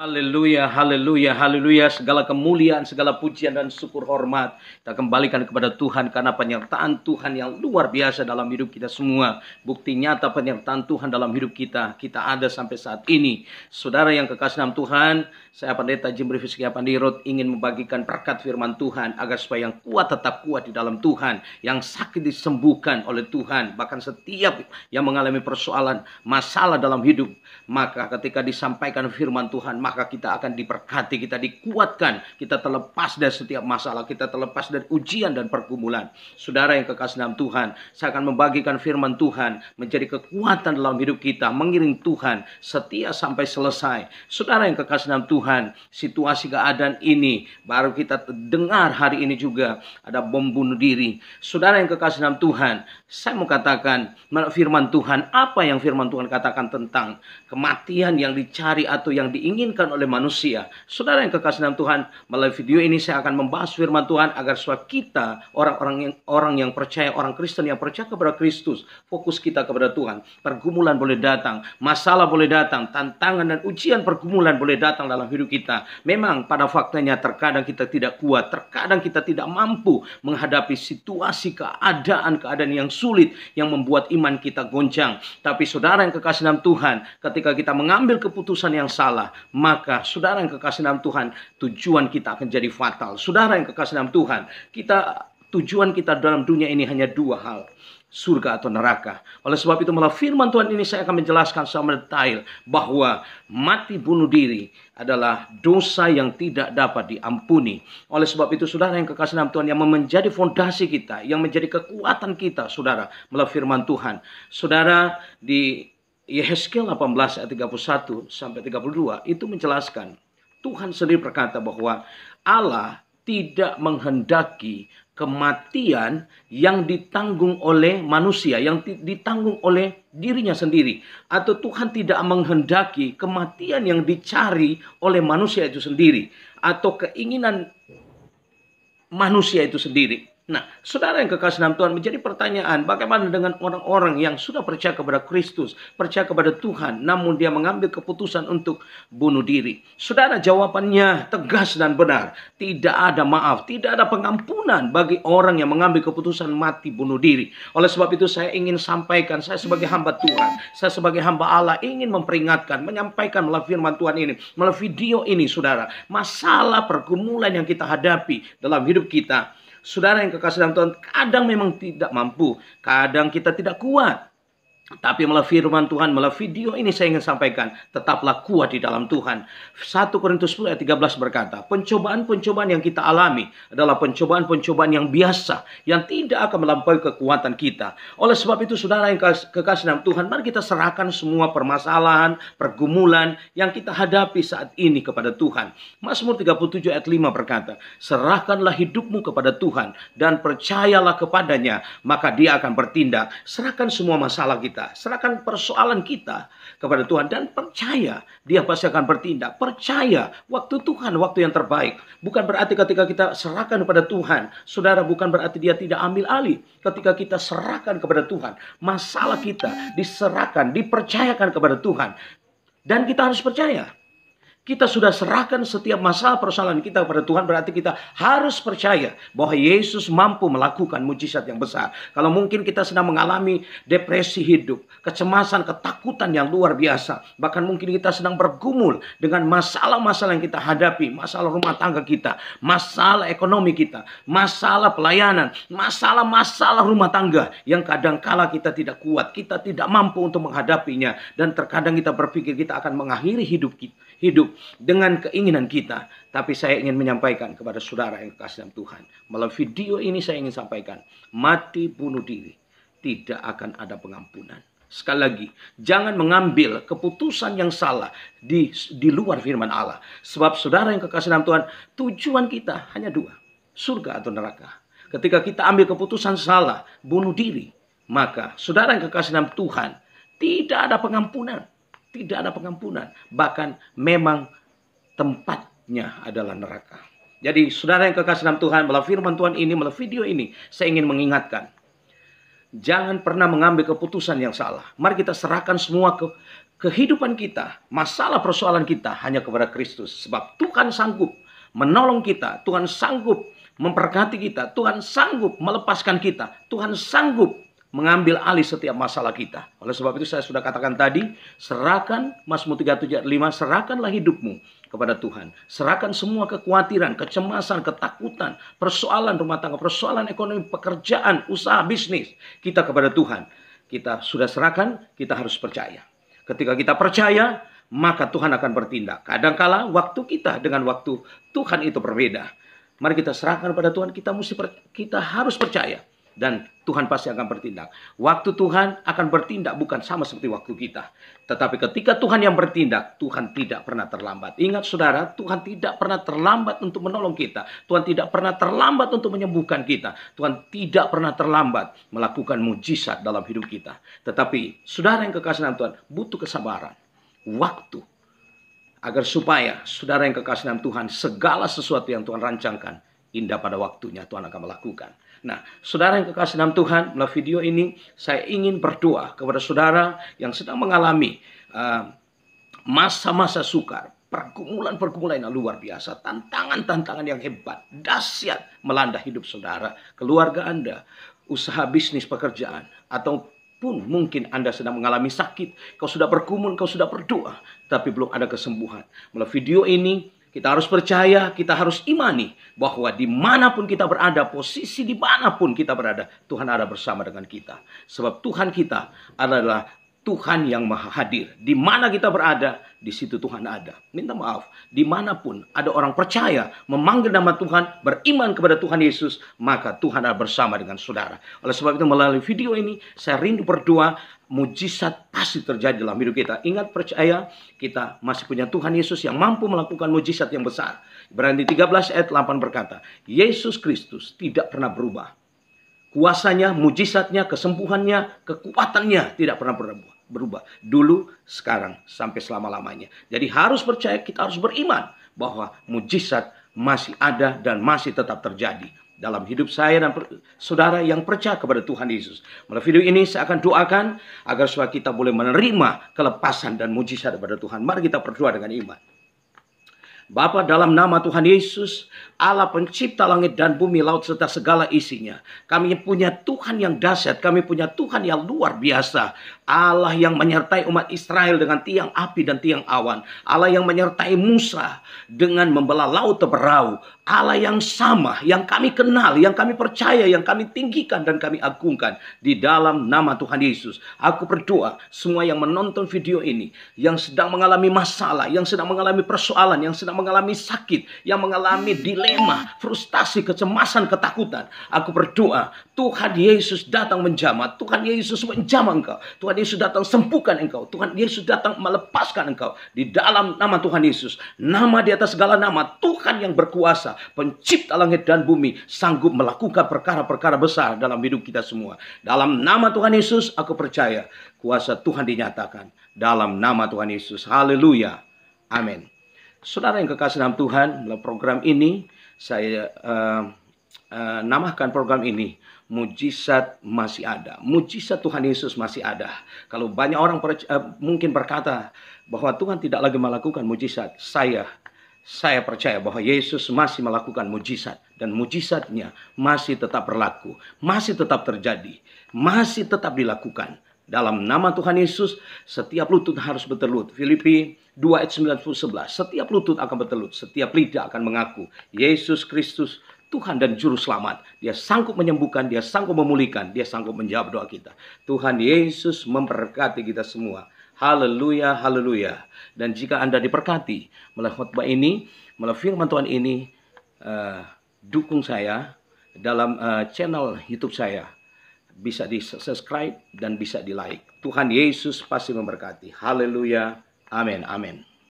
Haleluya, haleluya, haleluya. Segala kemuliaan, segala pujian dan syukur hormat kita kembalikan kepada Tuhan karena penyertaan Tuhan yang luar biasa dalam hidup kita semua. Bukti nyata penyertaan Tuhan dalam hidup kita. Kita ada sampai saat ini. Saudara yang kekasih dalam Tuhan, saya Pendeta Jimri Fiskia Pandirot ingin membagikan berkat firman Tuhan agar supaya yang kuat tetap kuat di dalam Tuhan, yang sakit disembuhkan oleh Tuhan. Bahkan setiap yang mengalami persoalan, masalah dalam hidup, maka ketika disampaikan firman Tuhan, maka kita akan diberkati, kita dikuatkan, kita terlepas dari setiap masalah, kita terlepas dari ujian dan pergumulan. Saudara yang kekasih dalam Tuhan, saya akan membagikan firman Tuhan menjadi kekuatan dalam hidup kita, mengiring Tuhan setia sampai selesai. Saudara yang kekasih dalam Tuhan, situasi keadaan ini baru kita dengar hari ini juga ada bom bunuh diri. Saudara yang kekasih dalam Tuhan, saya mau katakan firman Tuhan, apa yang firman Tuhan katakan tentang kematian yang dicari atau yang diinginkan oleh manusia. Saudara yang kekasih dalam Tuhan, melalui video ini saya akan membahas firman Tuhan agar supaya kita, orang yang percaya, orang Kristen yang percaya kepada Kristus, fokus kita kepada Tuhan. Pergumulan boleh datang, masalah boleh datang, tantangan dan ujian pergumulan boleh datang dalam hidup kita. Memang pada faktanya terkadang kita tidak kuat, terkadang kita tidak mampu menghadapi situasi keadaan yang sulit yang membuat iman kita goncang. Tapi saudara yang kekasih dalam Tuhan, ketika kita mengambil keputusan yang salah, maka saudara yang kekasih dalam Tuhan, tujuan kita akan jadi fatal. Saudara yang kekasih dalam Tuhan, tujuan kita dalam dunia ini hanya dua hal, surga atau neraka. Oleh sebab itu melalui firman Tuhan ini saya akan menjelaskan secara detail bahwa mati bunuh diri adalah dosa yang tidak dapat diampuni. Oleh sebab itu saudara yang kekasih dalam Tuhan, yang menjadi fondasi kita, yang menjadi kekuatan kita, saudara, melalui firman Tuhan. Saudara, di Yehezkiel 18 ayat 31 sampai 32 itu menjelaskan, Tuhan sendiri berkata bahwa Allah tidak menghendaki kematian yang ditanggung oleh manusia, yang ditanggung oleh dirinya sendiri. Atau Tuhan tidak menghendaki kematian yang dicari oleh manusia itu sendiri, atau keinginan manusia itu sendiri. Nah, saudara yang kekasih dalam Tuhan, menjadi pertanyaan, bagaimana dengan orang-orang yang sudah percaya kepada Kristus, percaya kepada Tuhan, namun dia mengambil keputusan untuk bunuh diri? Saudara, jawabannya tegas dan benar. Tidak ada maaf, tidak ada pengampunan bagi orang yang mengambil keputusan mati bunuh diri. Oleh sebab itu saya ingin sampaikan, saya sebagai hamba Tuhan, saya sebagai hamba Allah ingin memperingatkan, menyampaikan melalui firman Tuhan ini, melalui video ini, saudara, masalah pergumulan yang kita hadapi dalam hidup kita. Saudara yang kekasih dalam Tuhan, kadang memang tidak mampu, kadang kita tidak kuat. Tapi melalui firman Tuhan, melalui video ini saya ingin sampaikan, tetaplah kuat di dalam Tuhan. 1 Korintus 10 ayat 13 berkata, pencobaan-pencobaan yang kita alami adalah pencobaan-pencobaan yang biasa, yang tidak akan melampaui kekuatan kita. Oleh sebab itu saudara yang kekasih dalam Tuhan, mari kita serahkan semua permasalahan, pergumulan yang kita hadapi saat ini kepada Tuhan. Mazmur 37 ayat 5 berkata, serahkanlah hidupmu kepada Tuhan dan percayalah kepadanya, maka dia akan bertindak. Serahkan semua masalah kita, serahkan persoalan kita kepada Tuhan dan percaya dia pasti akan bertindak. Percaya waktu Tuhan, waktu yang terbaik. Bukan berarti ketika kita serahkan kepada Tuhan, saudara, bukan berarti dia tidak ambil alih. Ketika kita serahkan kepada Tuhan, masalah kita diserahkan, dipercayakan kepada Tuhan, dan kita harus percaya. Kita sudah serahkan setiap masalah persoalan kita kepada Tuhan, berarti kita harus percaya bahwa Yesus mampu melakukan mujizat yang besar. Kalau mungkin kita sedang mengalami depresi hidup, kecemasan, ketakutan yang luar biasa, bahkan mungkin kita sedang bergumul dengan masalah-masalah yang kita hadapi, masalah rumah tangga kita, masalah ekonomi kita, masalah pelayanan, masalah-masalah rumah tangga yang kadangkala kita tidak kuat, kita tidak mampu untuk menghadapinya, dan terkadang kita berpikir kita akan mengakhiri hidup dengan keinginan kita. Tapi saya ingin menyampaikan kepada saudara yang kasih dalam Tuhan, melalui video ini saya ingin sampaikan, mati bunuh diri tidak akan ada pengampunan. Sekali lagi, jangan mengambil keputusan yang salah di luar firman Allah. Sebab saudara yang kekasih dalam Tuhan, tujuan kita hanya dua, surga atau neraka. Ketika kita ambil keputusan salah, bunuh diri, maka saudara yang kekasih dalam Tuhan, tidak ada pengampunan. Tidak ada pengampunan. Bahkan memang tempatnya adalah neraka. Jadi saudara yang kekasih dalam Tuhan, melalui firman Tuhan ini, melalui video ini, saya ingin mengingatkan, jangan pernah mengambil keputusan yang salah. Mari kita serahkan semua kehidupan kita, masalah persoalan kita hanya kepada Kristus. Sebab Tuhan sanggup menolong kita, Tuhan sanggup memberkati kita, Tuhan sanggup melepaskan kita, Tuhan sanggup mengambil alih setiap masalah kita. Oleh sebab itu saya sudah katakan tadi, serahkan, Mazmur 37:5, serahkanlah hidupmu kepada Tuhan. Serahkan semua kekhawatiran, kecemasan, ketakutan, persoalan rumah tangga, persoalan ekonomi, pekerjaan, usaha, bisnis kita kepada Tuhan. Kita sudah serahkan, kita harus percaya. Ketika kita percaya, maka Tuhan akan bertindak. Kadangkala waktu kita dengan waktu Tuhan itu berbeda. Mari kita serahkan pada Tuhan, kita harus percaya. Dan Tuhan pasti akan bertindak. Waktu Tuhan akan bertindak bukan sama seperti waktu kita. Tetapi ketika Tuhan yang bertindak, Tuhan tidak pernah terlambat. Ingat saudara, Tuhan tidak pernah terlambat untuk menolong kita. Tuhan tidak pernah terlambat untuk menyembuhkan kita. Tuhan tidak pernah terlambat melakukan mujizat dalam hidup kita. Tetapi saudara yang kekasih dalam Tuhan, butuh kesabaran, waktu, agar supaya saudara yang kekasih dalam Tuhan, segala sesuatu yang Tuhan rancangkan, indah pada waktunya Tuhan akan melakukan. Nah, saudara yang kekasih dalam Tuhan, melalui video ini saya ingin berdoa kepada saudara yang sedang mengalami masa-masa sukar, pergumulan-pergumulan yang luar biasa, tantangan-tantangan yang hebat, dahsyat melanda hidup saudara, keluarga Anda, usaha bisnis, pekerjaan, ataupun mungkin Anda sedang mengalami sakit, kau sudah bergumul, kau sudah berdoa, tapi belum ada kesembuhan. Melalui video ini kita harus percaya, kita harus imani bahwa dimanapun kita berada, posisi dimanapun kita berada, Tuhan ada bersama dengan kita. Sebab Tuhan kita adalah Tuhan yang maha hadir. Di mana kita berada, di situ Tuhan ada. Minta maaf, dimanapun ada orang percaya, memanggil nama Tuhan, beriman kepada Tuhan Yesus, maka Tuhan ada bersama dengan saudara. Oleh sebab itu melalui video ini, saya rindu berdoa, mujizat pasti terjadi dalam hidup kita. Ingat, percaya, kita masih punya Tuhan Yesus yang mampu melakukan mujizat yang besar. Ibrani 13 ayat 8 berkata, Yesus Kristus tidak pernah berubah. Kuasanya, mujizatnya, kesembuhannya, kekuatannya tidak pernah berubah. Dulu, sekarang, sampai selama-lamanya. Jadi harus percaya, kita harus beriman bahwa mujizat masih ada dan masih tetap terjadi dalam hidup saya dan saudara yang percaya kepada Tuhan Yesus. Melalui video ini saya akan doakan agar supaya kita boleh menerima kelepasan dan mujizat daripada Tuhan. Mari kita berdoa dengan iman. Bapa, dalam nama Tuhan Yesus, Allah pencipta langit dan bumi, laut serta segala isinya. Kami punya Tuhan yang dahsyat, kami punya Tuhan yang luar biasa. Allah yang menyertai umat Israel dengan tiang api dan tiang awan. Allah yang menyertai Musa dengan membelah laut teberau. Allah yang sama, yang kami kenal, yang kami percaya, yang kami tinggikan dan kami agungkan. Di dalam nama Tuhan Yesus, aku berdoa semua yang menonton video ini, yang sedang mengalami masalah, yang sedang mengalami persoalan, yang sedang mengalami sakit, yang mengalami dilema, frustasi, kecemasan, ketakutan. Aku berdoa, Tuhan Yesus datang menjamah, Tuhan Yesus menjamah engkau, Tuhan Yesus datang sembuhkan engkau, Tuhan Yesus datang melepaskan engkau. Di dalam nama Tuhan Yesus, nama di atas segala nama, Tuhan yang berkuasa, pencipta langit dan bumi, sanggup melakukan perkara-perkara besar dalam hidup kita semua. Dalam nama Tuhan Yesus, aku percaya kuasa Tuhan dinyatakan. Dalam nama Tuhan Yesus, haleluya, amin. Saudara yang kekasih dalam Tuhan, dalam program ini saya namakan program ini mujizat masih ada. Mujizat Tuhan Yesus masih ada. Kalau banyak orang mungkin berkata bahwa Tuhan tidak lagi melakukan mujizat, saya percaya bahwa Yesus masih melakukan mujizat. Dan mujizatnya masih tetap berlaku. Masih tetap terjadi. Masih tetap dilakukan. Dalam nama Tuhan Yesus, setiap lutut harus bertelut. Filipi 2 ayat 9-11. Setiap lutut akan bertelut. Setiap lidah akan mengaku Yesus Kristus Tuhan dan Juru Selamat. Dia sanggup menyembuhkan, Dia sanggup memulihkan, Dia sanggup menjawab doa kita. Tuhan Yesus memberkati kita semua. Haleluya, haleluya. Dan jika Anda diberkati melalui khotbah ini, melalui firman Tuhan ini, dukung saya dalam channel YouTube saya. Bisa di subscribe dan bisa di like. Tuhan Yesus pasti memberkati. Haleluya, amin, amin.